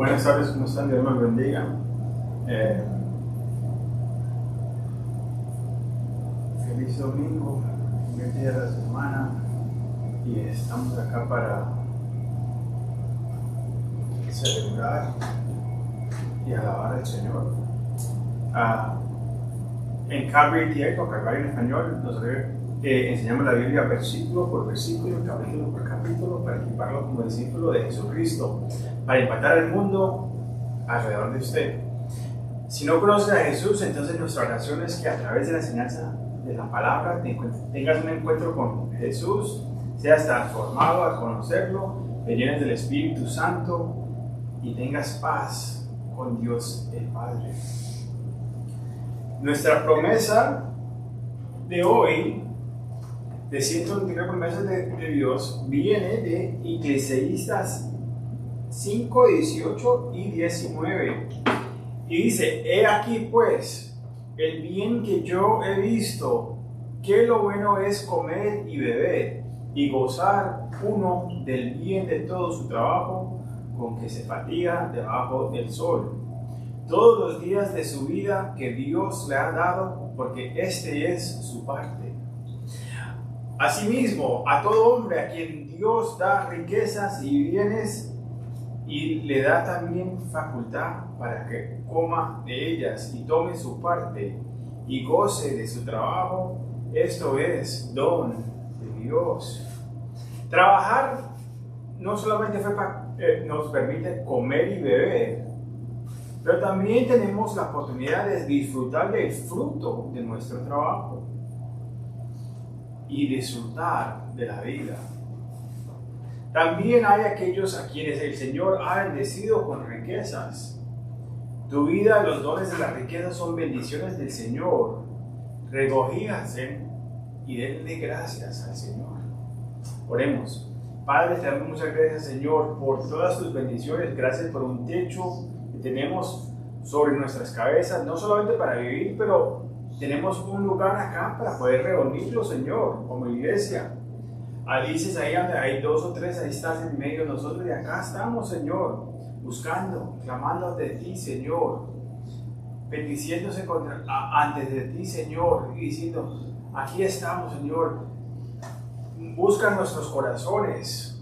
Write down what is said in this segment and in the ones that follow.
Buenas tardes, ¿cómo están? Dios los bendiga. Feliz domingo, primer día de la semana, y estamos acá para celebrar y alabar al Señor. En Calvary Diego, Calvary en español, nosotros enseñamos la Biblia versículo por versículo, capítulo por capítulo, para equiparlo como discípulo de Jesucristo, para impactar el mundo alrededor de usted. Si no conoces a Jesús, entonces nuestra oración es que a través de la enseñanza de la palabra tengas un encuentro con Jesús, seas transformado al conocerlo, te llenes del Espíritu Santo y tengas paz con Dios el Padre. Nuestra promesa de hoy, de 129 promesas de Dios, viene de Eclesiastés 5, 18 y 19. Y dice: he aquí pues el bien que yo he visto, que lo bueno es comer y beber, y gozar uno del bien de todo su trabajo, con que se fatiga debajo del sol, todos los días de su vida que Dios le ha dado, porque este es su parte. Asimismo, a todo hombre a quien Dios da riquezas y bienes, y le da también facultad para que coma de ellas y tome su parte y goce de su trabajo, esto es don de Dios. Trabajar no solamente nos permite comer y beber, pero también tenemos la oportunidad de disfrutar del fruto de nuestro trabajo y disfrutar de la vida. También hay aquellos a quienes el Señor ha bendecido con riquezas. Tu vida, los dones de la riqueza son bendiciones del Señor. Regocíjate y denle gracias al Señor. Oremos. Padre, te damos muchas gracias, Señor, por todas tus bendiciones. Gracias por un techo que tenemos sobre nuestras cabezas, no solamente para vivir, pero tenemos un lugar acá para poder reunirlo, Señor, como iglesia. Dices ahí donde hay dos o tres, ahí estás en medio de nosotros, y acá estamos, Señor, buscando, clamando ante ti, Señor, bendiciéndose antes de ti, Señor, y diciendo: aquí estamos, Señor, busca nuestros corazones,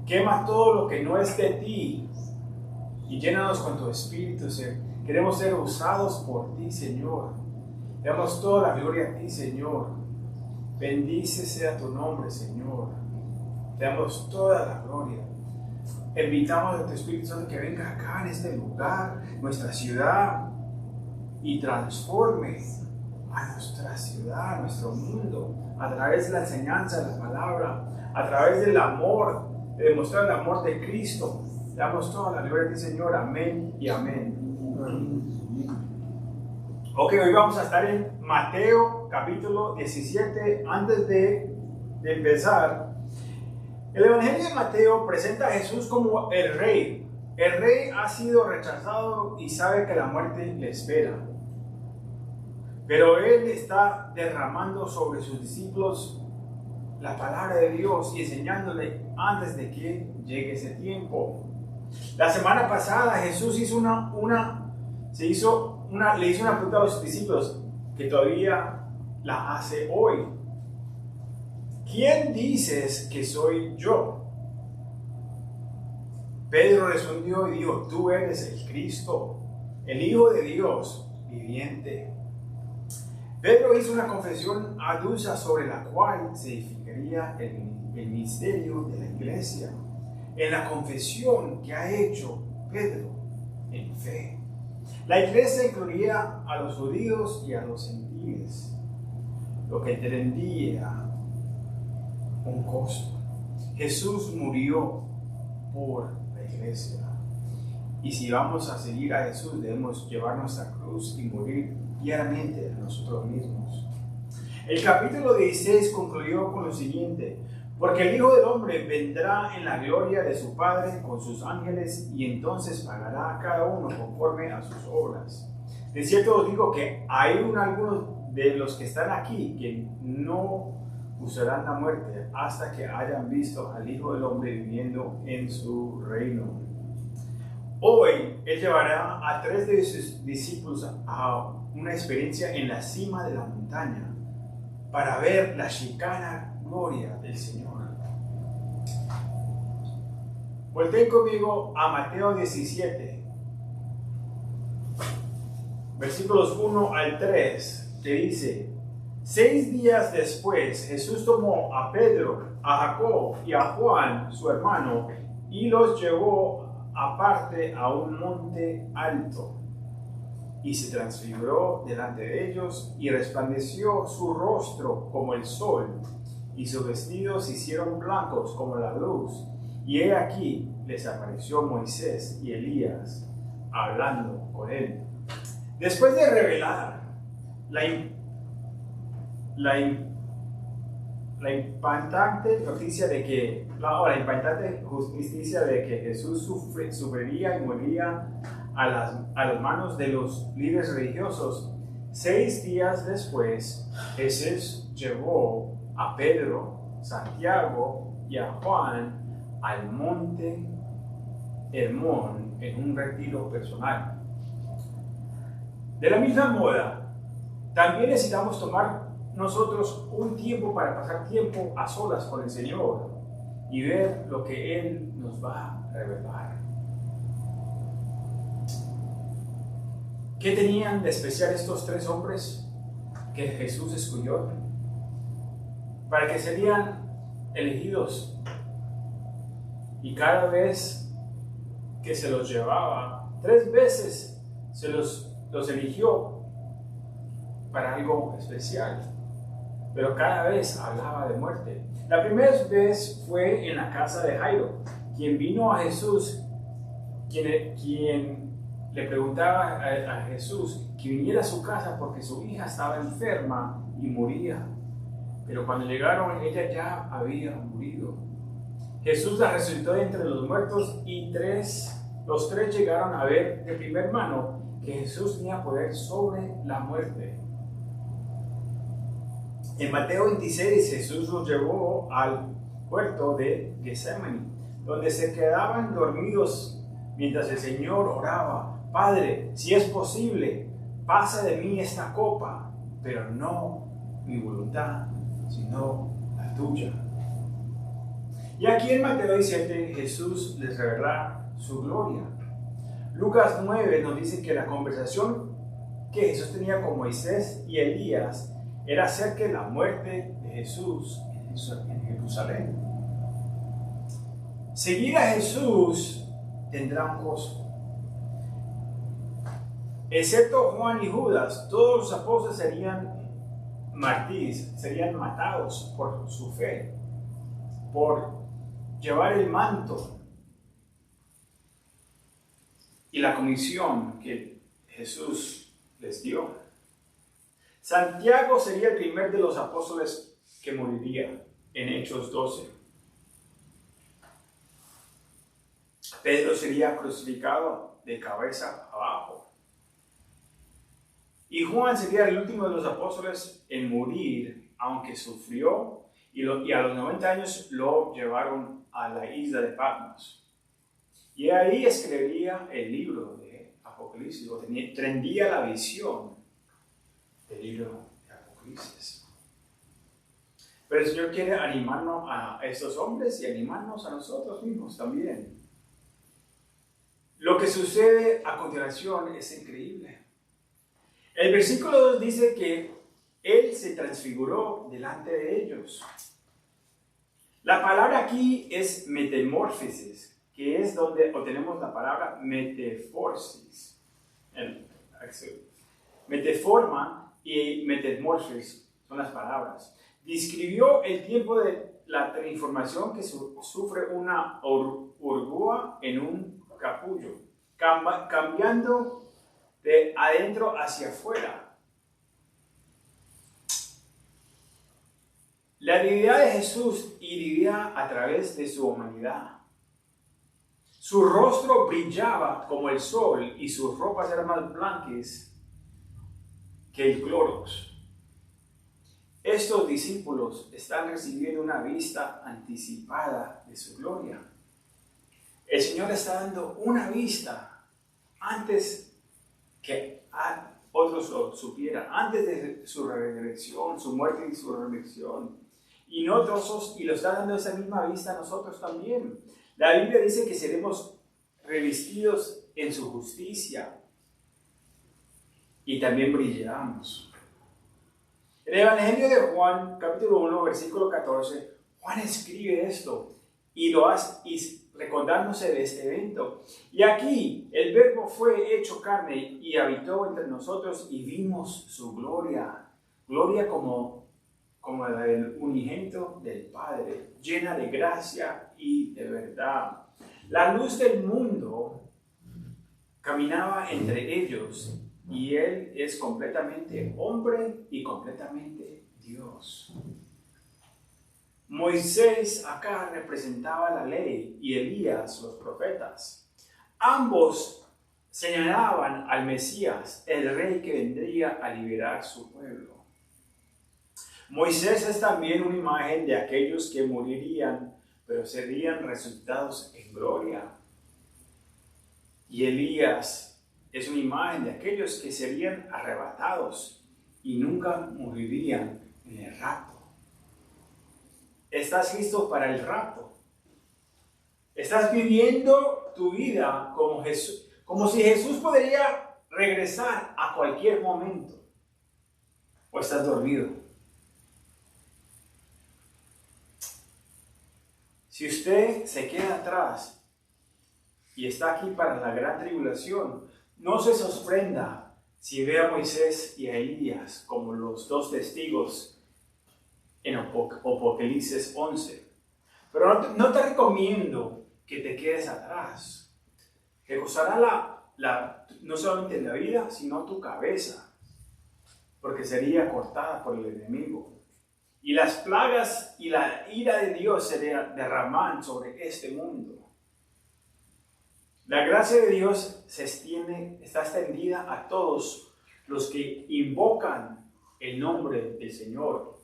quema todo lo que no es de ti y llénanos con tu Espíritu, Señor. Queremos ser usados por ti, Señor. Te damos toda la gloria a ti, Señor. Bendice sea tu nombre, Señor. Te damos toda la gloria. Invitamos a tu Espíritu Santo que venga acá en este lugar, nuestra ciudad, y transforme a nuestra ciudad, a nuestro mundo, a través de la enseñanza de la palabra, a través del amor, de demostrar el amor de Cristo. Te damos toda la gloria a ti, Señor. Amén y amén. Ok, hoy vamos a estar en Mateo capítulo 17. Antes de empezar, el Evangelio de Mateo presenta a Jesús como el Rey. El Rey ha sido rechazado y sabe que la muerte le espera. Pero Él está derramando sobre sus discípulos la palabra de Dios y enseñándole antes de que llegue ese tiempo. La semana pasada Jesús le hizo una pregunta a los discípulos que todavía la hace hoy. ¿Quién dices que soy yo? Pedro respondió y dijo: tú eres el Cristo, el Hijo de Dios viviente. Pedro hizo una confesión adusa sobre la cual se edificaría el misterio de la iglesia. En la confesión que ha hecho Pedro en fe, la iglesia incluía a los judíos y a los gentiles, lo que tendría un costo. Jesús murió por la iglesia. Y si vamos a seguir a Jesús, debemos llevar nuestra cruz y morir diariamente a nosotros mismos. El capítulo 16 concluyó con lo siguiente: porque el Hijo del Hombre vendrá en la gloria de su Padre con sus ángeles, y entonces pagará a cada uno conforme a sus obras. De cierto os digo que hay algunos de los que están aquí que no usarán la muerte hasta que hayan visto al Hijo del Hombre viviendo en su reino. Hoy Él llevará a 3 de sus discípulos a una experiencia en la cima de la montaña para ver la Shekinah gloria del Señor. Volteen conmigo a Mateo 17, versículos 1 al 3, que dice: 6 días después, Jesús tomó a Pedro, a Jacob y a Juan, su hermano, y los llevó aparte a un monte alto, y se transfiguró delante de ellos, y resplandeció su rostro como el sol, y sus vestidos se hicieron blancos como la luz. Y he aquí les apareció Moisés y Elías hablando con él. Después de revelar la impactante noticia de que la impactante justicia de que Jesús sufriría y moriría a las manos de los líderes religiosos, 6 días después Jesús llevó a Pedro, Santiago y a Juan al monte Hermón en un retiro personal. De la misma moda, también necesitamos tomar nosotros un tiempo para pasar tiempo a solas con el Señor y ver lo que Él nos va a revelar. ¿Qué tenían de especial estos 3 hombres que Jesús escogió para que serían elegidos? Y cada vez que se los llevaba, 3 veces se los eligió para algo especial, pero cada vez hablaba de muerte. La primera vez fue en la casa de Jairo, quien vino a Jesús, quien le preguntaba a Jesús que viniera a su casa porque su hija estaba enferma y moría. Pero cuando llegaron, ella ya había morido. Jesús la resucitó de entre los muertos y los tres llegaron a ver de primera mano que Jesús tenía poder sobre la muerte. En Mateo 26, Jesús los llevó al huerto de Getsemaní, donde se quedaban dormidos mientras el Señor oraba: Padre, si es posible, pasa de mí esta copa, pero no mi voluntad, sino la tuya. Y aquí en Mateo 17 Jesús les revela su gloria. Lucas 9 nos dice que la conversación que Jesús tenía con Moisés y Elías era acerca de la muerte de Jesús en Jerusalén. Seguir a Jesús tendrá un costo. Excepto Juan y Judas, todos los apóstoles serían mártires, serían matados por su fe, por llevar el manto y la comisión que Jesús les dio. Santiago sería el primer de los apóstoles que moriría en Hechos 12. Pedro sería crucificado de cabeza abajo. Y Juan sería el último de los apóstoles en morir, aunque sufrió, y a los 90 años lo llevaron a la isla de Patmos. Y ahí escribiría el libro de Apocalipsis, o tendría la visión del libro de Apocalipsis. Pero el Señor quiere animarnos a estos hombres y animarnos a nosotros mismos también. Lo que sucede a continuación es increíble. El versículo 2 dice que Él se transfiguró delante de ellos. La palabra aquí es metamorfosis, que es donde obtenemos la palabra metamorfosis. Metaforma y metamorfosis son las palabras. Describió el tiempo de la transformación que sufre una oruga en un capullo, cambiando de adentro hacia afuera. La divinidad de Jesús iría a través de su humanidad. Su rostro brillaba como el sol y sus ropas eran más blancas que el cloros. Estos discípulos están recibiendo una vista anticipada de su gloria. El Señor está dando una vista antes que otros lo supieran, antes de su resurrección, su muerte y su resurrección. Y nosotros, y lo está dando esa misma vista a nosotros también. La Biblia dice que seremos revestidos en su justicia y también brillaremos. En el Evangelio de Juan, capítulo 1, versículo 14, Juan escribe esto y lo hace recordándose de este evento. Y aquí el Verbo fue hecho carne y habitó entre nosotros y vimos su gloria. Gloria como la del unigénito del Padre, llena de gracia y de verdad. La luz del mundo caminaba entre ellos y Él es completamente hombre y completamente Dios. Moisés acá representaba la ley y Elías los profetas. Ambos señalaban al Mesías, el rey que vendría a liberar su pueblo. Moisés es también una imagen de aquellos que morirían, pero serían resucitados en gloria. Y Elías es una imagen de aquellos que serían arrebatados y nunca morirían en el rapto. ¿Estás listo para el rapto? ¿Estás viviendo tu vida como Jesús, como si Jesús podría regresar a cualquier momento? ¿O estás dormido? Si usted se queda atrás y está aquí para la gran tribulación, no se sorprenda si ve a Moisés y a Elías como los dos testigos en Apocalipsis 11. Pero no te recomiendo que te quedes atrás. Te costará no solamente la vida, sino tu cabeza, porque sería cortada por el enemigo. Y las plagas y la ira de Dios se derraman sobre este mundo. La gracia de Dios está extendida a todos los que invocan el nombre del Señor.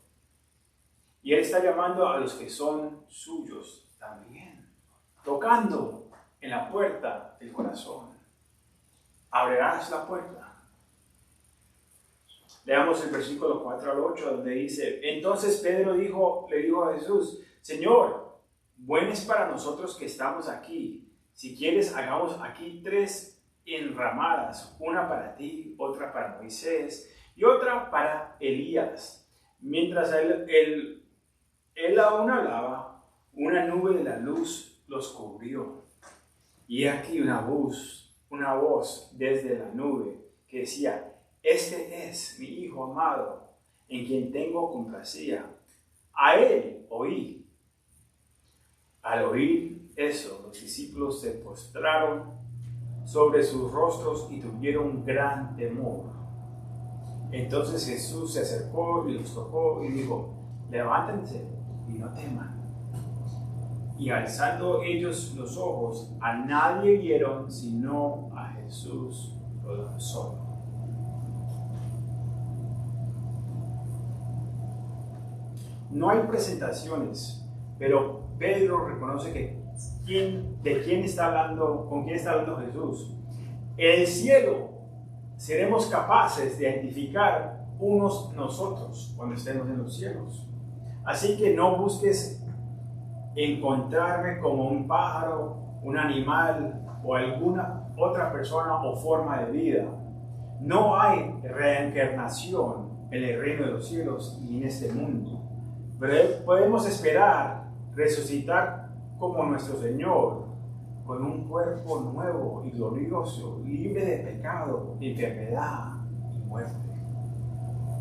Y Él está llamando a los que son suyos también, tocando en la puerta del corazón. ¿Abrirás la puerta? Leamos el versículo 4 al 8, donde dice: Entonces Pedro le dijo a Jesús: Señor, bueno es para nosotros que estamos aquí. Si quieres, hagamos aquí 3 enramadas, una para ti, otra para Moisés y otra para Elías. Mientras él aún hablaba, una nube de la luz los cubrió. Y aquí una voz desde la nube que decía: Este es mi Hijo amado, en quien tengo complacía. A Él oí. Al oír eso, los discípulos se postraron sobre sus rostros y tuvieron gran temor. Entonces Jesús se acercó y los tocó y dijo: Levántense y no teman. Y alzando ellos los ojos, a nadie vieron sino a Jesús solo. No hay presentaciones, pero Pedro reconoce que con quién está hablando Jesús. En el cielo seremos capaces de identificar unos nosotros cuando estemos en los cielos. Así que no busques encontrarme como un pájaro, un animal o alguna otra persona o forma de vida. No hay reencarnación en el reino de los cielos y en este mundo. Pero podemos esperar resucitar como nuestro Señor, con un cuerpo nuevo y glorioso, libre de pecado, enfermedad y muerte.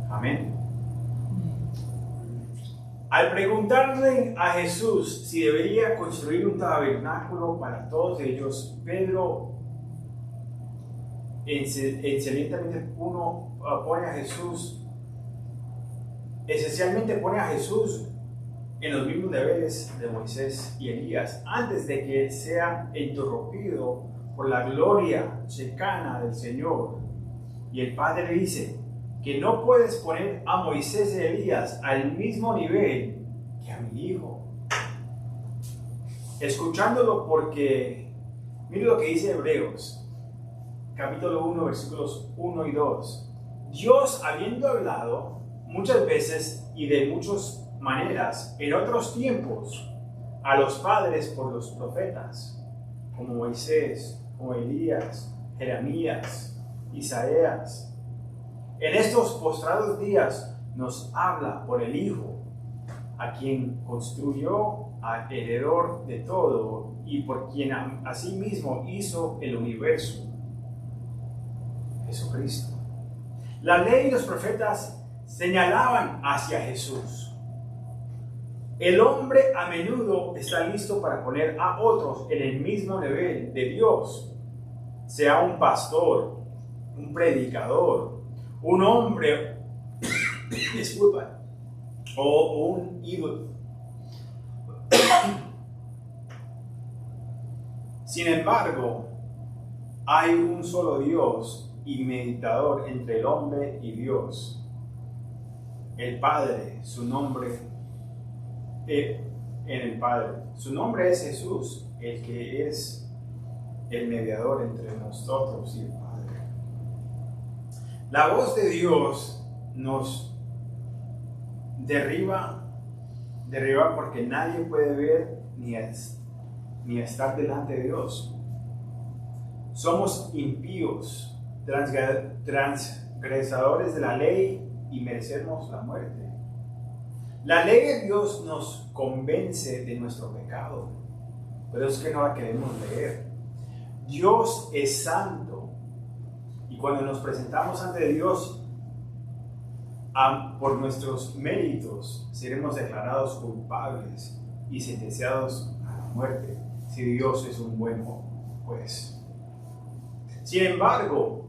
Amén. Al preguntarle a Jesús si debería construir un tabernáculo para todos ellos, Pedro excelentemente pone a Jesús, esencialmente pone a Jesús en los mismos deberes de Moisés y Elías, antes de que sea interrumpido por la gloria cercana del Señor. Y el Padre dice que no puedes poner a Moisés y Elías al mismo nivel que a mi hijo. Escuchándolo, porque mire lo que dice Hebreos, capítulo 1, versículos 1 y 2. Dios, habiendo hablado muchas veces y de muchas maneras en otros tiempos a los padres por los profetas, como Moisés, como Elías, Jeremías, Isaías, en estos postrados días nos habla por el Hijo, a quien construyó al heredor de todo y por quien asimismo hizo el universo, Jesucristo. La ley y los profetas señalaban hacia Jesús. El hombre a menudo está listo para poner a otros en el mismo nivel de Dios, sea un pastor, un predicador, un hombre, disculpa, o un ídolo. Sin embargo, hay un solo Dios y mediador entre el hombre y Dios, el Padre. Su nombre Su nombre es Jesús, el que es el mediador entre nosotros y el Padre. La voz de Dios nos derriba porque nadie puede ver ni estar delante de Dios. Somos impíos, transgresadores de la ley y merecemos la muerte. La ley de Dios nos convence de nuestro pecado, pero es que no la queremos leer. Dios es santo y cuando nos presentamos ante Dios por nuestros méritos, seremos declarados culpables y sentenciados a la muerte si Dios es un buen juez. Sin embargo,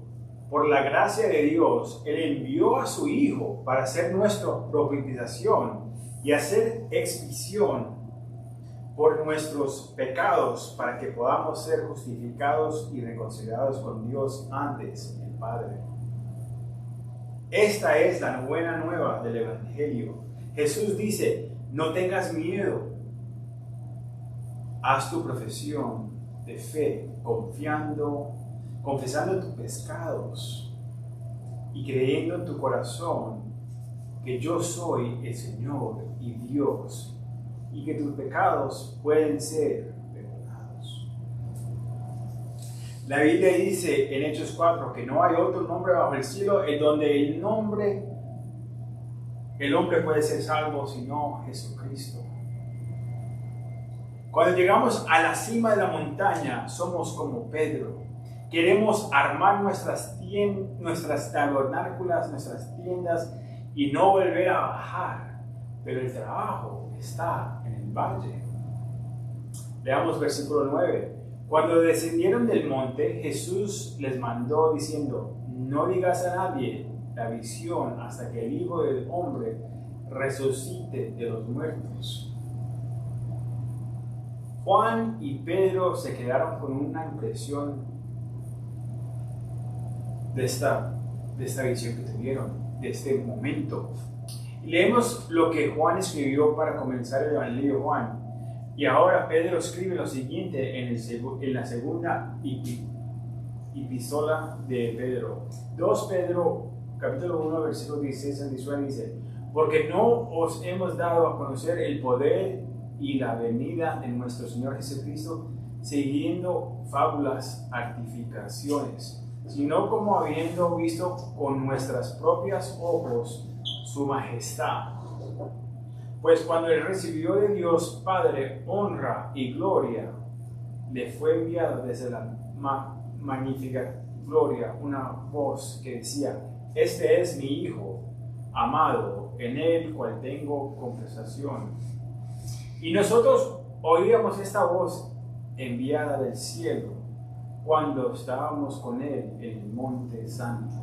por la gracia de Dios, Él envió a su Hijo para hacer nuestra propiciación y hacer expiación por nuestros pecados para que podamos ser justificados y reconciliados con Dios antes el Padre. Esta es la buena nueva del Evangelio. Jesús dice, no tengas miedo, haz tu profesión de fe, confesando tus pecados y creyendo en tu corazón que yo soy el Señor y Dios y que tus pecados pueden ser perdonados. La Biblia dice en Hechos 4 que no hay otro nombre bajo el cielo en donde el hombre puede ser salvo sino Jesucristo. Cuando llegamos a la cima de la montaña somos como Pedro. Queremos armar nuestras tabernáculas, nuestras tiendas y no volver a bajar. Pero el trabajo está en el valle. Leamos versículo 9. Cuando descendieron del monte, Jesús les mandó diciendo, no digas a nadie la visión hasta que el Hijo del Hombre resucite de los muertos. Juan y Pedro se quedaron con una impresión de esta visión que tuvieron, de este momento. Leemos lo que Juan escribió para comenzar el Evangelio de Juan. Y ahora Pedro escribe lo siguiente en la segunda epístola de Pedro. 2 Pedro, capítulo 1, versículo 16 al 19 dice, porque no os hemos dado a conocer el poder y la venida de nuestro Señor Jesucristo siguiendo fábulas, artificaciones, sino como habiendo visto con nuestros propios ojos su majestad. Pues cuando él recibió de Dios Padre honra y gloria, le fue enviado desde la magnífica gloria una voz que decía, este es mi Hijo amado, en el cual tengo complacencia. Y nosotros oíamos esta voz enviada del cielo cuando estábamos con él en el monte santo.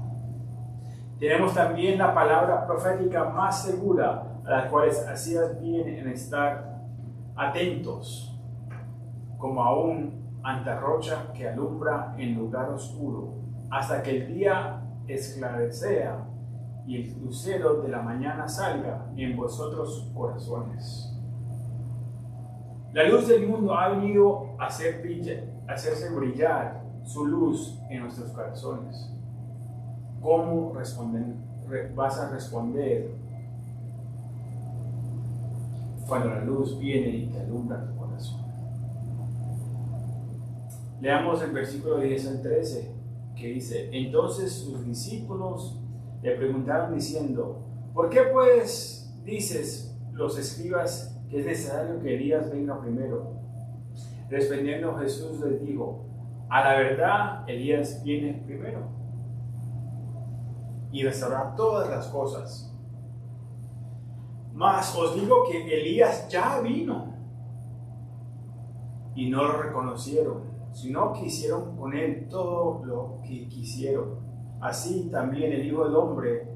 Tenemos también la palabra profética más segura, a las cuales hacías bien en estar atentos, como a un antorcha que alumbra en lugar oscuro, hasta que el día esclarezca y el lucero de la mañana salga en vosotros corazones. La luz del mundo ha venido a hacerse brillar su luz en nuestros corazones. ¿Cómo vas a responder cuando la luz viene y te alumbra tu corazón? Leamos el versículo 10 al 13, que dice: entonces sus discípulos le preguntaron diciendo: ¿por qué pues dices los escribas que es necesario que Elías venga primero? Respondiendo Jesús les dijo: a la verdad, Elías viene primero y restaurar todas las cosas. Mas os digo que Elías ya vino y no lo reconocieron, sino que hicieron con él todo lo que quisieron. Así también el Hijo del Hombre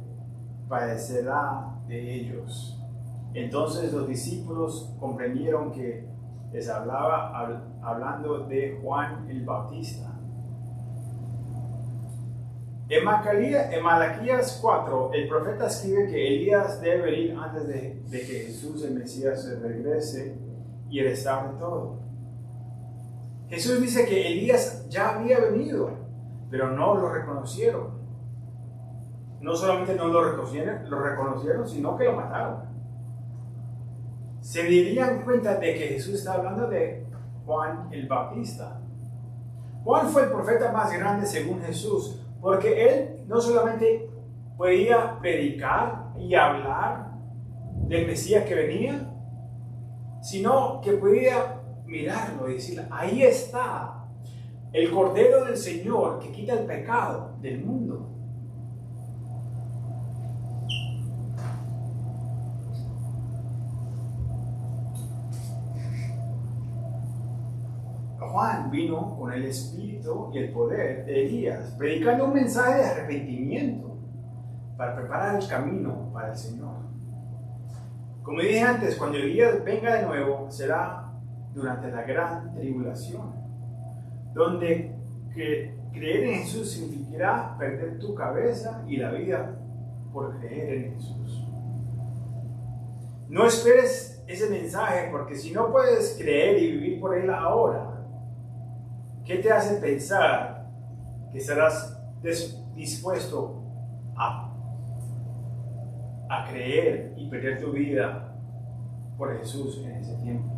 padecerá de ellos. Entonces los discípulos comprendieron que les hablaba hablando de Juan el Bautista. En Malaquías 4, el profeta escribe que Elías debe venir antes de que Jesús, el Mesías, se regrese y restaure todo. Jesús dice que Elías ya había venido, pero no lo reconocieron. No solamente no lo reconocieron, sino que lo mataron. Se darían cuenta de que Jesús está hablando de Juan el Bautista. Juan fue el profeta más grande según Jesús, porque él no solamente podía predicar y hablar del Mesías que venía, sino que podía mirarlo y decir: ahí está el Cordero del Señor que quita el pecado del mundo. Juan vino con el espíritu y el poder de Elías, predicando un mensaje de arrepentimiento para preparar el camino para el Señor. Como dije antes, cuando Elías venga de nuevo, será durante la gran tribulación, donde creer en Jesús significará perder tu cabeza y la vida por creer en Jesús. No esperes ese mensaje, porque si no puedes creer y vivir por él ahora, ¿qué te hace pensar que estarás dispuesto a creer y perder tu vida por Jesús en ese tiempo?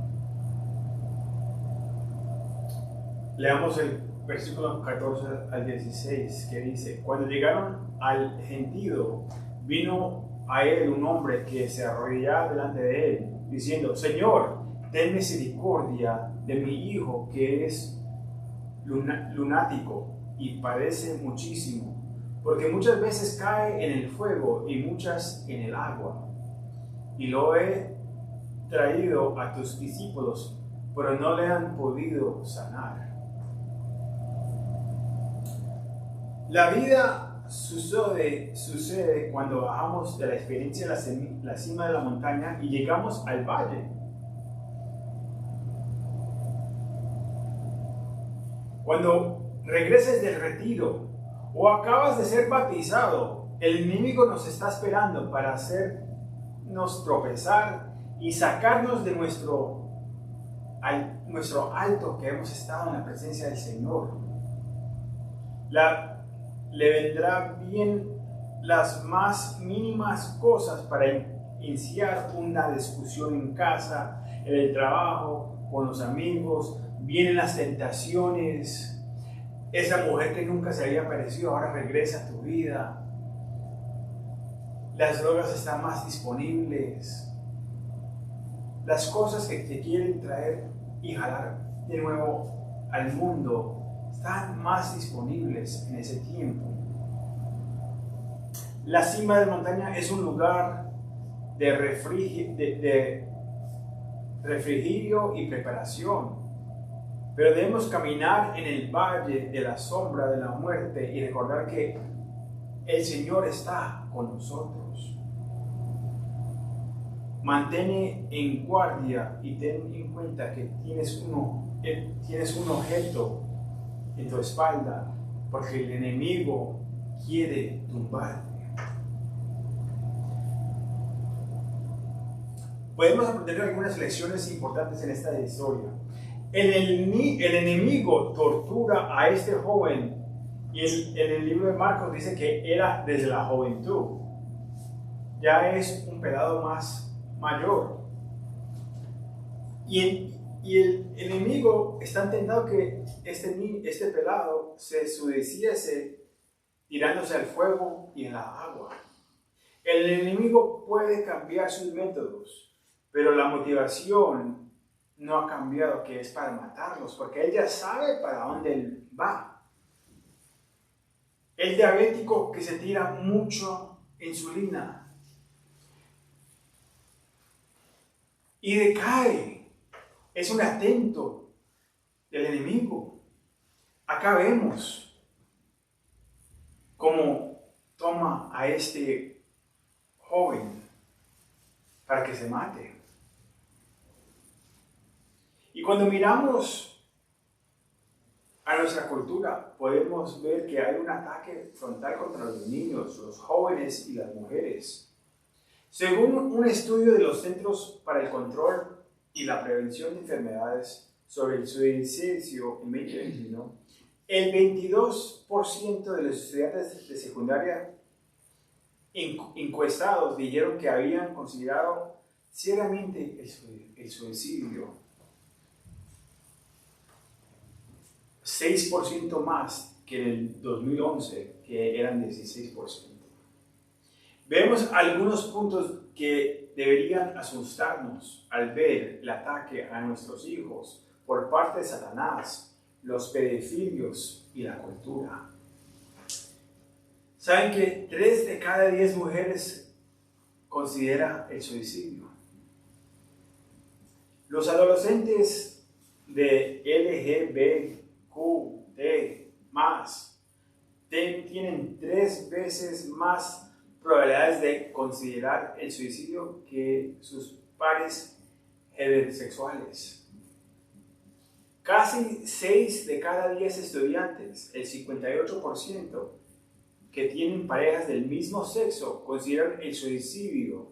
Leamos el versículo 14 al 16, que dice: cuando llegaron al gentío, vino a él un hombre que se arrodillaba delante de él, diciendo: Señor, ten misericordia de mi hijo, que es lunático y padece muchísimo, porque muchas veces cae en el fuego y muchas en el agua. Y lo he traído a tus discípulos, pero no le han podido sanar. La vida sucede cuando bajamos de la experiencia de la cima de la montaña y llegamos al valle. Cuando regreses del retiro o acabas de ser bautizado, el enemigo nos está esperando para hacernos tropezar y sacarnos de nuestro alto que hemos estado en la presencia del Señor. Le vendrá bien las más mínimas cosas para iniciar una discusión en casa, en el trabajo, con los amigos. Vienen las tentaciones. Esa mujer que nunca se había aparecido ahora regresa a tu vida. Las drogas están más disponibles. Las cosas que te quieren traer y jalar de nuevo al mundo están más disponibles en ese tiempo. La cima de la montaña es un lugar de refrigerio y preparación, pero debemos caminar en el valle de la sombra de la muerte y recordar que el Señor está con nosotros. Mantén en guardia y ten en cuenta que tienes un objeto en tu espalda, porque el enemigo quiere tumbarte. Podemos aprender algunas lecciones importantes en esta historia. El enemigo tortura a este joven y en el libro de Marcos dice que era desde la juventud. Ya es un pelado más mayor. Y el enemigo está intentando que este pelado se suicidiese tirándose al fuego y en la agua. El enemigo puede cambiar sus métodos, pero la motivación no ha cambiado, que es para matarlos, porque él ya sabe para dónde él va. El diabético que se tira mucho insulina y decae, es un atento del enemigo. Acá vemos cómo toma a este joven para que se mate. Y cuando miramos a nuestra cultura, podemos ver que hay un ataque frontal contra los niños, los jóvenes y las mujeres. Según un estudio de los Centros para el Control y la Prevención de Enfermedades sobre el suicidio en 2021, el 22% de los estudiantes de secundaria encuestados dijeron que habían considerado seriamente el suicidio. 6% más que en el 2011, que eran 16%. Vemos algunos puntos que deberían asustarnos al ver el ataque a nuestros hijos por parte de Satanás, los pedofilios y la cultura. ¿Saben que 3 de cada 10 mujeres considera el suicidio? Los adolescentes de LGBTQ+, tienen 3 veces más probabilidades de considerar el suicidio que sus pares heterosexuales. Casi 6 de cada 10 estudiantes, el 58%, que tienen parejas del mismo sexo, consideran el suicidio,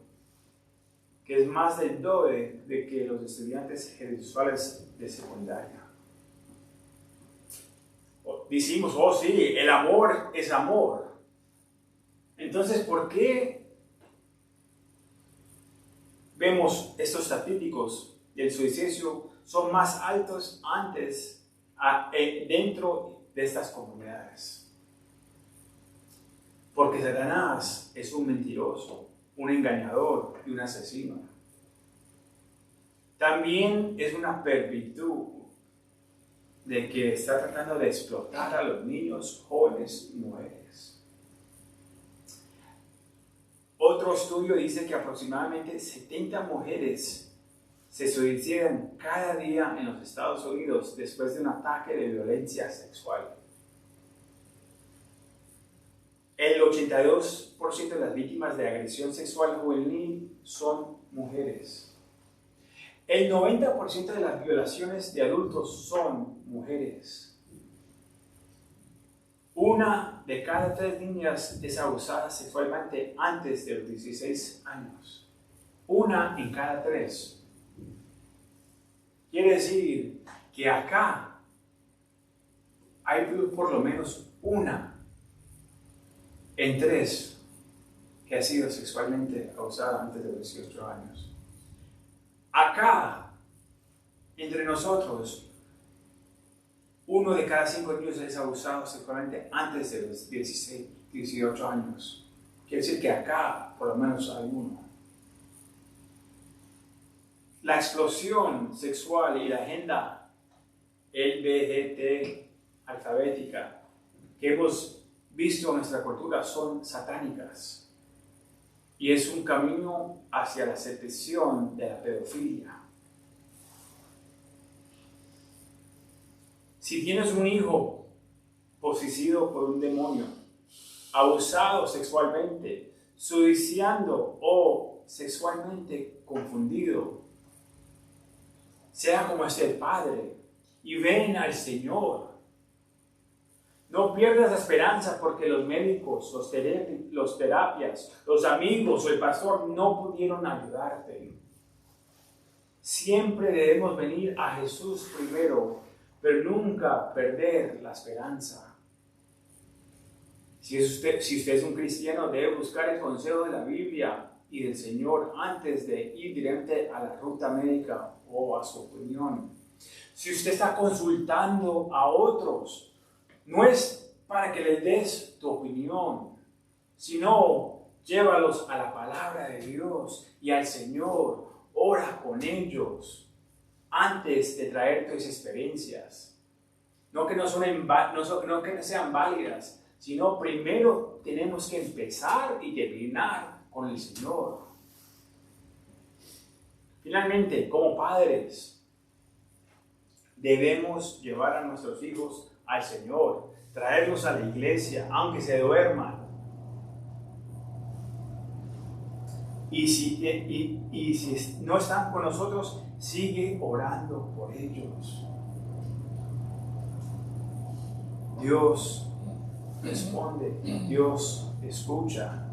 que es más del doble de que los estudiantes heterosexuales de secundaria. Decimos, oh sí, el amor es amor. Entonces, ¿por qué vemos estos estadísticos del suicidio son más altos dentro de estas comunidades? Porque Satanás es un mentiroso, un engañador y un asesino. También es una pervitud de que está tratando de explotar a los niños, jóvenes y mujeres. Otro estudio dice que aproximadamente 70 mujeres se suicidan cada día en los Estados Unidos después de un ataque de violencia sexual. El 82% de las víctimas de agresión sexual juvenil son mujeres. El 90% de las violaciones de adultos son mujeres. 1 de cada 3 niñas es abusada sexualmente antes de los 16 años. 1 en cada 3. Quiere decir que acá hay por lo menos 1 en 3 que ha sido sexualmente abusada antes de los 18 años. Acá, entre nosotros, 1 de cada 5 niños es abusado sexualmente antes de los 16, 18 años. Quiere decir que acá, por lo menos, hay 1. La explosión sexual y la agenda LGBT alfabética que hemos visto en nuestra cultura son satánicas. Y es un camino hacia la seducción de la pedofilia. Si tienes un hijo poseído por un demonio, abusado sexualmente, suiciando o sexualmente confundido, sea como es el Padre y ven al Señor. No pierdas la esperanza porque los médicos, los terapias, los amigos o el pastor no pudieron ayudarte. Siempre debemos venir a Jesús primero, pero nunca perder la esperanza. Si usted es un cristiano, debe buscar el consejo de la Biblia y del Señor antes de ir directamente a la ruta médica o a su opinión. Si usted está consultando a otros, no es para que les des tu opinión, sino llévalos a la palabra de Dios y al Señor. Ora con ellos antes de traer tus experiencias. No que no sean válidas, sino primero tenemos que empezar y terminar con el Señor. Finalmente, como padres, debemos llevar a nuestros hijos al Señor, traerlos a la iglesia, aunque se duerman. Y si no están con nosotros, sigue orando por ellos. Dios responde, Dios escucha.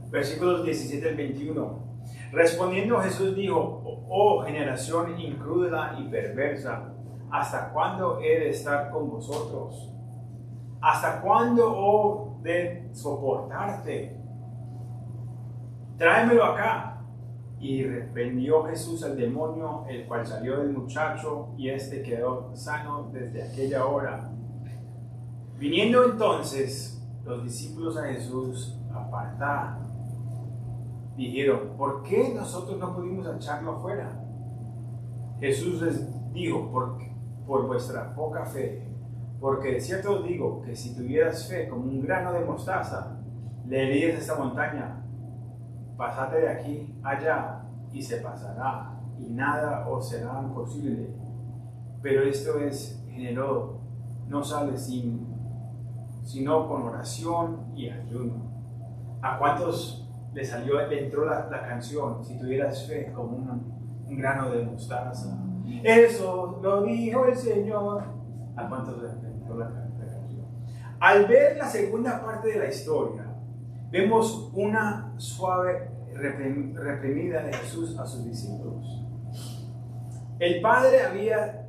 Versículos 17 al 21. Respondiendo Jesús dijo: oh generación incrédula y perversa, ¿hasta cuándo he de estar con vosotros? ¿Hasta cuándo he de soportarte? Tráemelo acá. Y reprendió Jesús al demonio, el cual salió del muchacho, y éste quedó sano desde aquella hora. Viniendo entonces los discípulos a Jesús apartar, dijeron: ¿por qué nosotros no pudimos echarlo fuera? Jesús les dijo: por vuestra poca fe. Porque de cierto os digo que si tuvieras fe como un grano de mostaza, le dirías a esta montaña: pasate de aquí allá, y se pasará, y nada os será imposible. Pero esto es generoso, no sale sino con oración y ayuno. ¿A cuántos le entró la canción: si tuvieras fe como un grano de mostaza? Eso lo dijo el Señor. ¿A cuántos le entró la canción? Al ver la segunda parte de la historia, vemos una suave reprimida de Jesús a sus discípulos. El padre había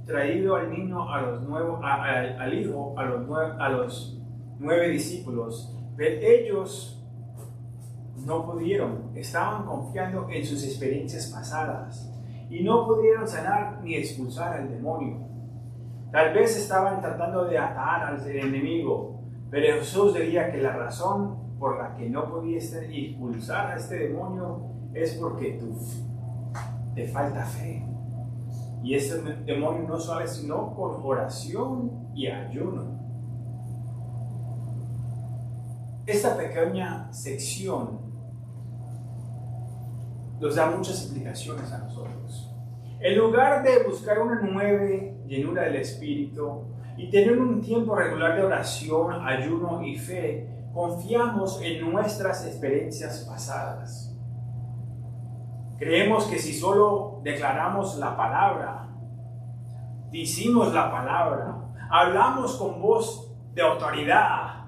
traído al niño al hijo a los 9 discípulos, pero ellos no pudieron, estaban confiando en sus experiencias pasadas y no pudieron sanar ni expulsar al demonio. Tal vez estaban tratando de atar al enemigo, pero Jesús diría que la razón por la que no pudiste expulsar a este demonio es porque te falta fe. Y este demonio no sale sino con oración y ayuno. Esta pequeña sección nos da muchas explicaciones a nosotros. En lugar de buscar una nueva llenura del Espíritu y tener un tiempo regular de oración, ayuno y fe, confiamos en nuestras experiencias pasadas. Creemos que si solo declaramos la palabra, decimos la palabra, hablamos con voz de autoridad,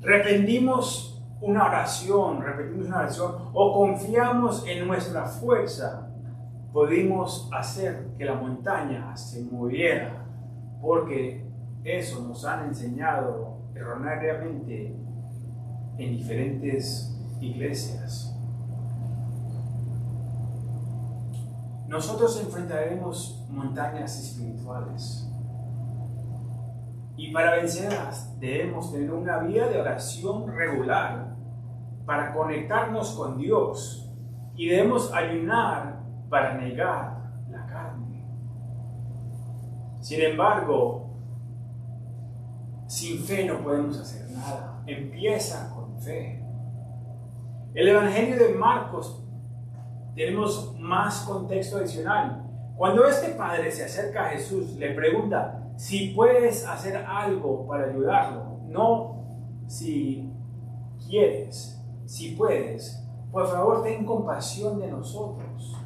repetimos una oración o confiamos en nuestra fuerza, podemos hacer que la montaña se moviera, porque eso nos han enseñado erróneamente en diferentes iglesias. Nosotros enfrentaremos montañas espirituales y para vencerlas debemos tener una vida de oración regular para conectarnos con Dios, y debemos ayunar para negar la carne. Sin embargo, sin fe no podemos hacer nada. Empieza con fe. El Evangelio de Marcos tenemos más contexto adicional. Cuando este padre se acerca a Jesús, le pregunta si puedes hacer algo para ayudarlo. No si quieres, si puedes. Por favor, ten compasión de nosotros.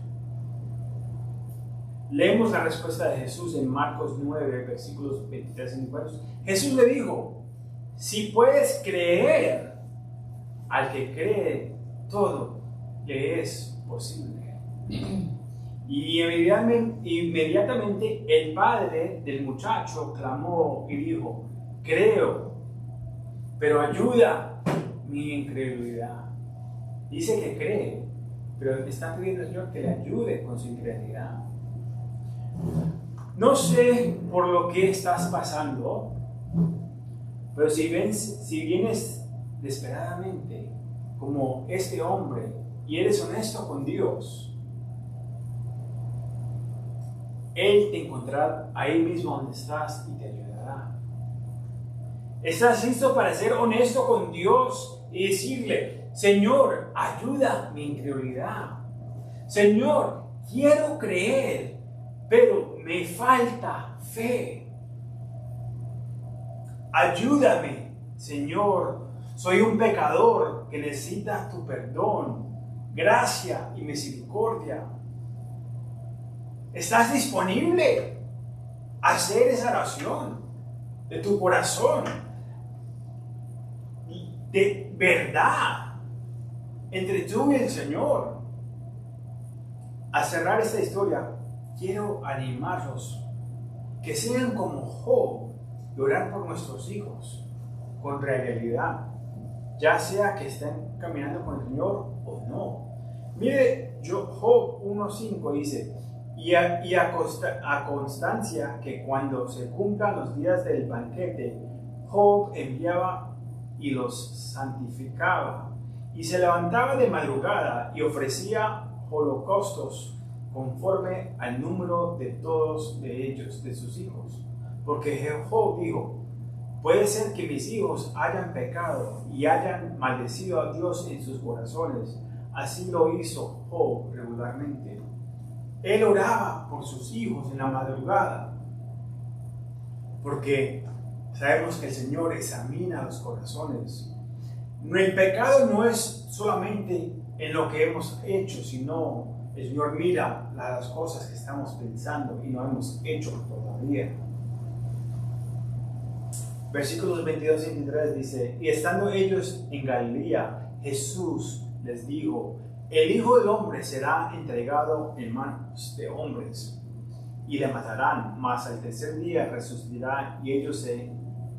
Leemos la respuesta de Jesús en Marcos 9, versículos 23 y 24. Jesús le dijo: si puedes creer, al que cree todo le es posible. Y inmediatamente el padre del muchacho clamó y dijo: creo, pero ayuda mi incredulidad. Dice que cree, pero está pidiendo al Señor que le ayude con su incredulidad. No sé por lo que estás pasando, pero si vienes desesperadamente como este hombre y eres honesto con Dios, Él te encontrará ahí mismo donde estás y te ayudará. ¿Estás listo para ser honesto con Dios y decirle: Señor, ayuda mi incredulidad? Señor, quiero creer, pero me falta fe. Ayúdame, Señor. Soy un pecador que necesita tu perdón, gracia y misericordia. ¿Estás disponible a hacer esa oración de tu corazón, de verdad, entre tú y el Señor? Al cerrar esta historia, quiero animarlos que sean como Job, de orar por nuestros hijos con realidad, ya sea que estén caminando con el Señor o no. Mire, Job 1.5 dice: y a constancia que cuando se cumplan los días del banquete, Job enviaba y los santificaba, y se levantaba de madrugada y ofrecía holocaustos conforme al número de todos de ellos, de sus hijos. Porque Job dijo: puede ser que mis hijos hayan pecado y hayan maldecido a Dios en sus corazones. Así lo hizo Job regularmente. Él oraba por sus hijos en la madrugada, porque sabemos que el Señor examina los corazones. El pecado no es solamente en lo que hemos hecho, sino el Señor mira las cosas que estamos pensando y no hemos hecho todavía. Versículos 22 y 23 dice: y estando ellos en Galilea, Jesús les dijo: el Hijo del Hombre será entregado en manos de hombres y le matarán, mas al tercer día resucitará. Y ellos se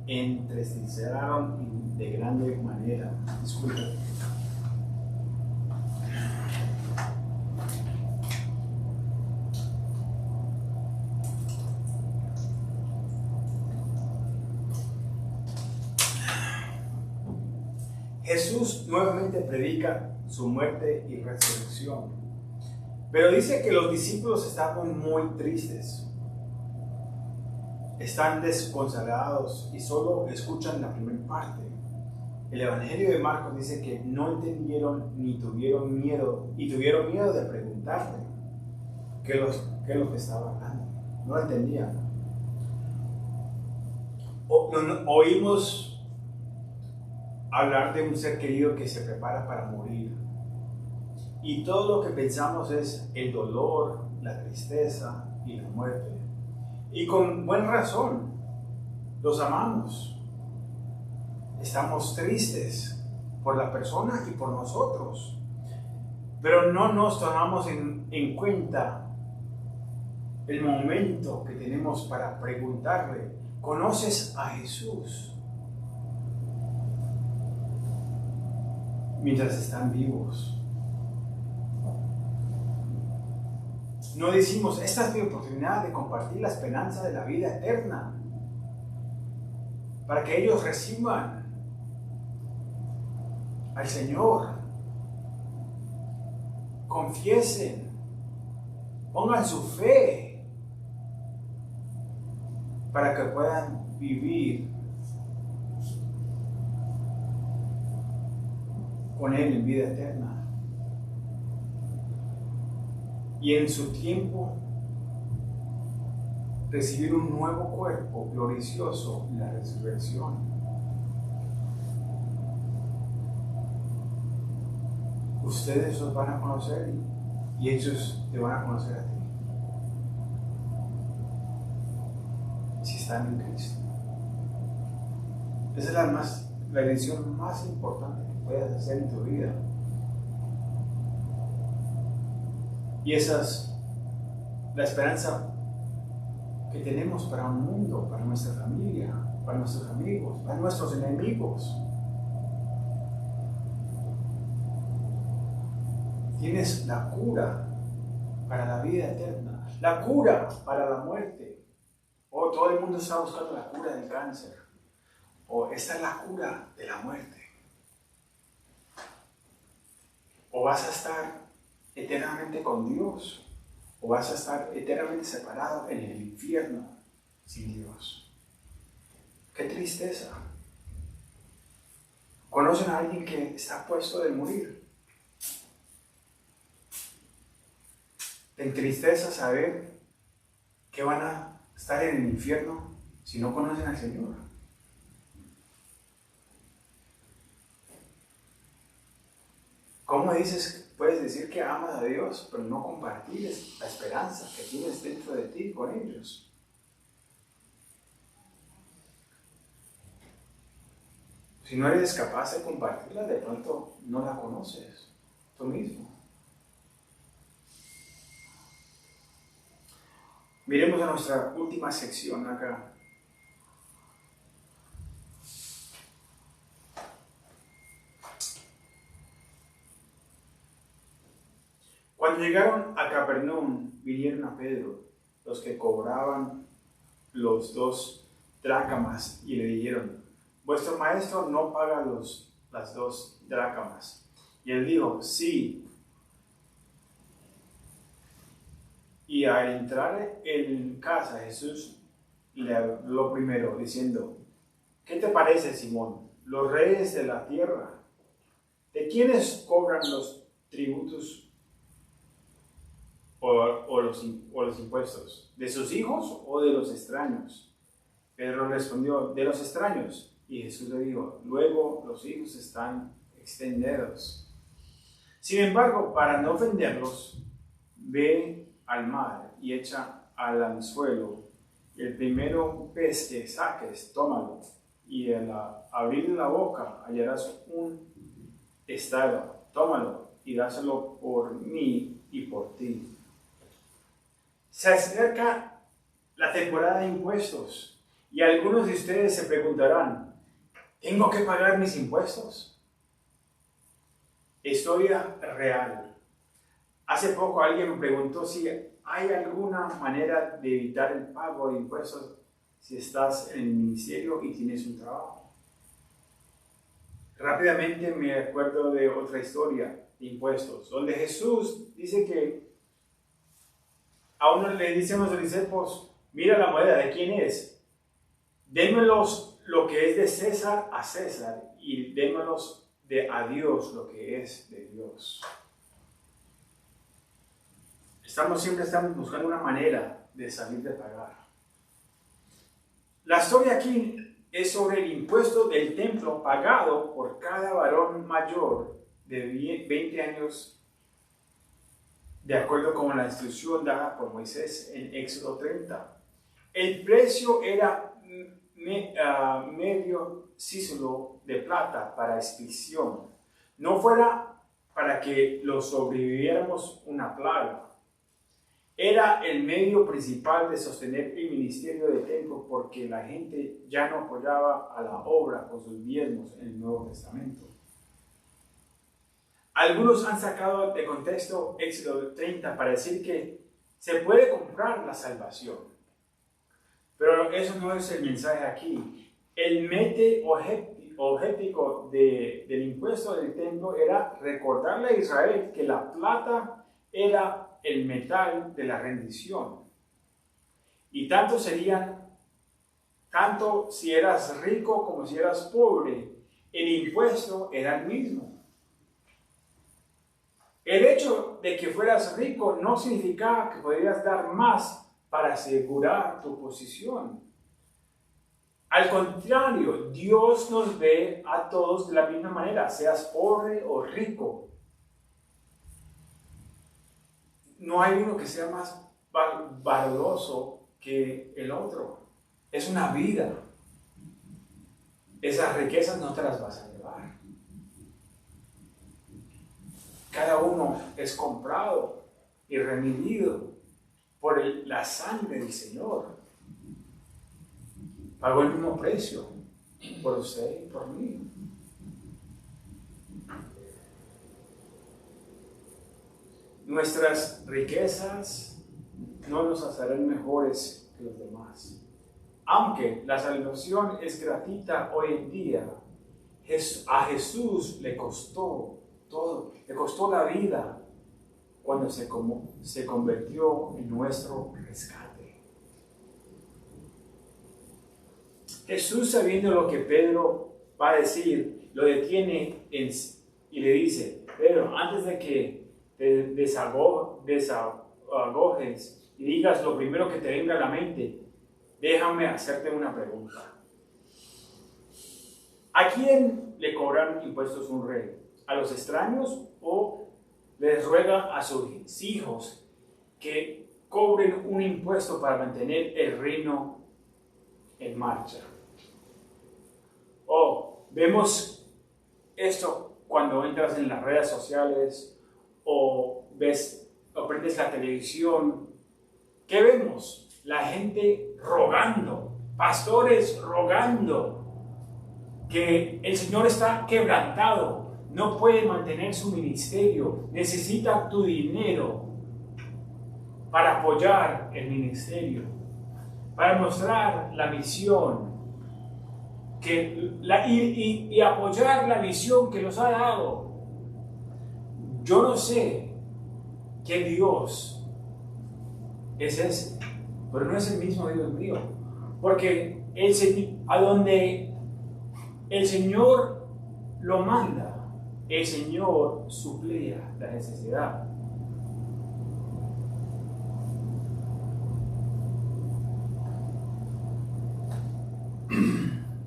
entristecerán de grande manera. Disculpen. Jesús nuevamente predica su muerte y resurrección, pero dice que los discípulos estaban muy tristes, están desconsolados y solo escuchan la primera parte. El Evangelio de Marcos dice que no entendieron ni tuvieron miedo, y tuvieron miedo de preguntarle qué es lo que estaba hablando. No entendían. Oímos hablar de un ser querido que se prepara para morir, y todo lo que pensamos es el dolor, la tristeza y la muerte, y con buena razón. Los amamos, estamos tristes por la persona y por nosotros, pero no nos tomamos en cuenta el momento que tenemos para preguntarle: ¿conoces a Jesús? Mientras están vivos. No decimos: esta es mi oportunidad de compartir la esperanza de la vida eterna, para que ellos reciban al Señor, confiesen, pongan su fe, para que puedan vivir con Él en vida eterna. Y en su tiempo recibir un nuevo cuerpo glorioso en la resurrección. Ustedes los van a conocer y ellos te van a conocer a ti, si están en Cristo. Esa es la decisión más importante que puedes hacer en tu vida. Y esa es la esperanza que tenemos para un mundo, para nuestra familia, para nuestros amigos, para nuestros enemigos. Tienes la cura para la vida eterna, la cura para la muerte. O todo el mundo está buscando la cura del cáncer. O esta es la cura de la muerte. O vas a estar eternamente con Dios, o vas a estar eternamente separado en el infierno sin Dios. ¡Qué tristeza! ¿Conocen a alguien que está a puesto de morir? ¿Te entristeza saber que van a estar en el infierno si no conocen al Señor? ¿Cómo puedes decir que amas a Dios, pero no compartir la esperanza que tienes dentro de ti con ellos? Si no eres capaz de compartirla, de pronto no la conoces tú mismo. Miremos a nuestra última sección acá. Cuando llegaron a Capernaum, vinieron a Pedro, los que cobraban los 2 drácamas, y le dijeron: vuestro maestro no paga las 2 drácamas. Y él dijo: sí. Y al entrar en casa, Jesús le habló primero, diciendo: ¿qué te parece, Simón? Los reyes de la tierra, ¿de quiénes cobran los tributos o los impuestos? ¿De sus hijos o de los extraños? Pedro respondió: de los extraños. Y Jesús le dijo: luego los hijos están extendidos. Sin embargo, para no ofenderlos, ve al mar y echa al anzuelo, y el primero pez que saques, tómalo, y al abrir la boca hallarás un estado, tómalo y dáselo por mí y por ti. Se acerca la temporada de impuestos y algunos de ustedes se preguntarán: ¿tengo que pagar mis impuestos? Historia real. Hace poco alguien me preguntó si hay alguna manera de evitar el pago de impuestos si estás en el ministerio y tienes un trabajo. Rápidamente me acuerdo de otra historia de impuestos, donde Jesús dice que a uno le dicen los discípulos: mira la moneda, ¿de quién es? Démelos lo que es de César a César, y démelos a Dios lo que es de Dios. Siempre estamos buscando una manera de salir de pagar. La historia aquí es sobre el impuesto del templo pagado por cada varón mayor de 20 años, de acuerdo con la instrucción dada por Moisés en Éxodo 30. El precio era medio cícilo de plata para expiación. No fuera para que los sobreviviéramos una plaga. Era el medio principal de sostener el ministerio del templo, porque la gente ya no apoyaba a la obra con sus diezmos en el Nuevo Testamento. Algunos han sacado de contexto Éxodo 30 para decir que se puede comprar la salvación. Pero eso no es el mensaje aquí. El mete objetivo del impuesto del templo era recordarle a Israel que la plata era el metal de la rendición. Y tanto si eras rico como si eras pobre, el impuesto era el mismo. El hecho de que fueras rico no significaba que podrías dar más para asegurar tu posición. Al contrario, Dios nos ve a todos de la misma manera, seas pobre o rico. No hay uno que sea más valioso que el otro. Es una vida. Esas riquezas no te las vas a llevar. Cada uno es comprado y redimido por la sangre del Señor. Pagó el mismo precio por usted y por mí. Nuestras riquezas no nos harán mejores que los demás. Aunque la salvación es gratuita hoy en día, a Jesús le costó todo, le costó la vida cuando se convirtió en nuestro rescate. Jesús, sabiendo lo que Pedro va a decir, lo detiene y le dice: Pedro, antes de que te desahogues y digas lo primero que te venga a la mente, déjame hacerte una pregunta. ¿A quién le cobran impuestos un rey? ¿A los extraños o les ruega a sus hijos que cobren un impuesto para mantener el reino en marcha? Vemos esto cuando entras en las redes sociales o prendes la televisión. ¿Qué vemos? La gente rogando, pastores rogando que el Señor está quebrantado, no puede mantener su ministerio, necesita tu dinero para apoyar el ministerio, para mostrar la visión y apoyar la visión que nos ha dado. Yo no sé qué Dios es ese, pero no es el mismo Dios mío, porque a donde el Señor lo manda, el Señor suplía la necesidad.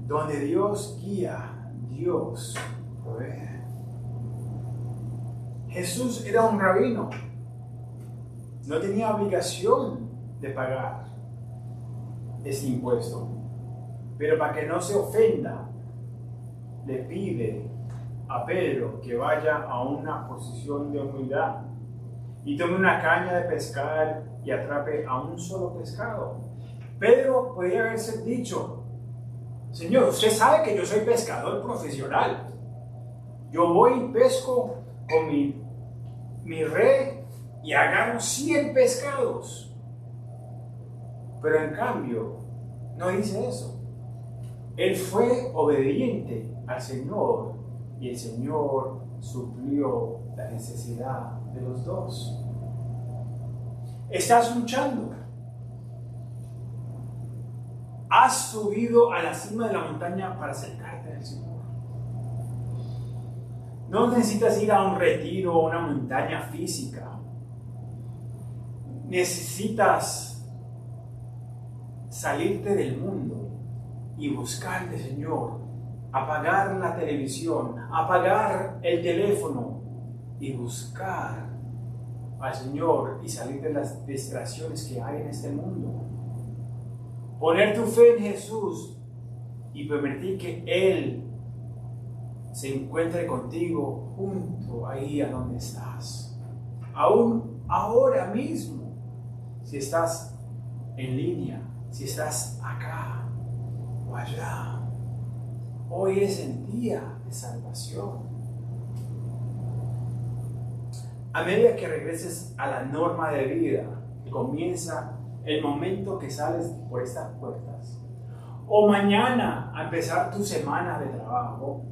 Donde Dios guía, Dios provee. Jesús era un rabino, no tenía obligación de pagar ese impuesto, pero para que no se ofenda, le pide a Pedro que vaya a una posición de humildad y tome una caña de pescar y atrape a un solo pescado. Pedro podría haberse dicho: Señor, usted sabe que yo soy pescador profesional. Yo voy y pesco con mi red y agarro 100 pescados. Pero en cambio, no dice eso. Él fue obediente al Señor y el Señor suplió la necesidad de los dos. Estás luchando. Has subido a la cima de la montaña para acercarte al Señor. No necesitas ir a un retiro o una montaña física. Necesitas salirte del mundo y buscar al Señor. Apagar la televisión, apagar el teléfono y buscar al Señor y salir de las distracciones que hay en este mundo. Poner tu fe en Jesús y permitir que Él se encuentre contigo junto ahí a donde estás. Aún ahora mismo, si estás en línea, si estás acá o allá, hoy es el día de salvación. A medida que regreses a la norma de vida, comienza el momento que sales por estas puertas, o mañana a empezar tu semana de trabajo,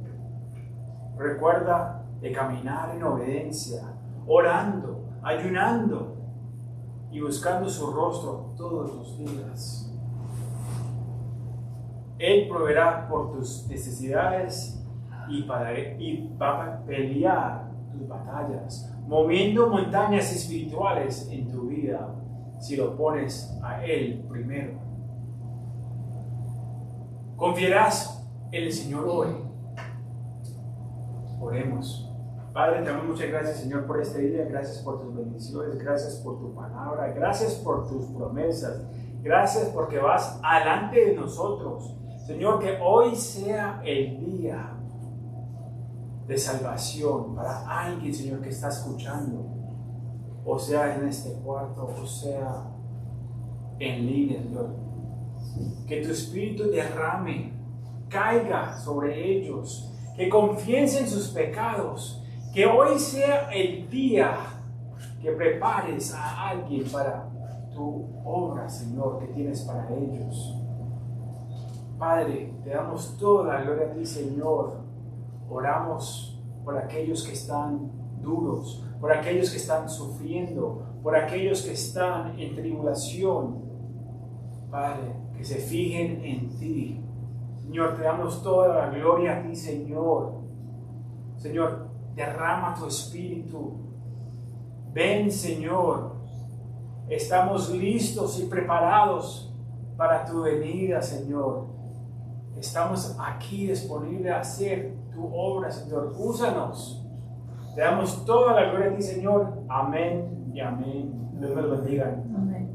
recuerda de caminar en obediencia, orando, ayunando y buscando su rostro todos los días. Él proveerá por tus necesidades y va a pelear tus batallas, moviendo montañas espirituales en tu vida si lo pones a Él primero. Confiarás en el Señor hoy. Oremos. Padre, te damos muchas gracias, Señor, por este día. Gracias por tus bendiciones, gracias por tu palabra, gracias por tus promesas, gracias porque vas alante de nosotros. Señor, que hoy sea el día de salvación para alguien, Señor, que está escuchando. o sea en este cuarto, o sea en línea, Señor. Que tu Espíritu derrame, caiga sobre ellos, que confiesen sus pecados, que hoy sea el día que prepares a alguien para tu obra, Señor, que tienes para ellos. Padre, te damos toda la gloria a ti, Señor. Oramos por aquellos que están duros, por aquellos que están sufriendo, por aquellos que están en tribulación. Padre, que se fijen en ti. Señor, te damos toda la gloria a ti, Señor. Señor, derrama tu Espíritu. Ven, Señor. Estamos listos y preparados para tu venida, Señor. Estamos aquí disponibles a hacer tu obra, Señor. Úsanos. Te damos toda la gloria a ti, Señor. Amén y amén. Dios me lo bendiga. Amén.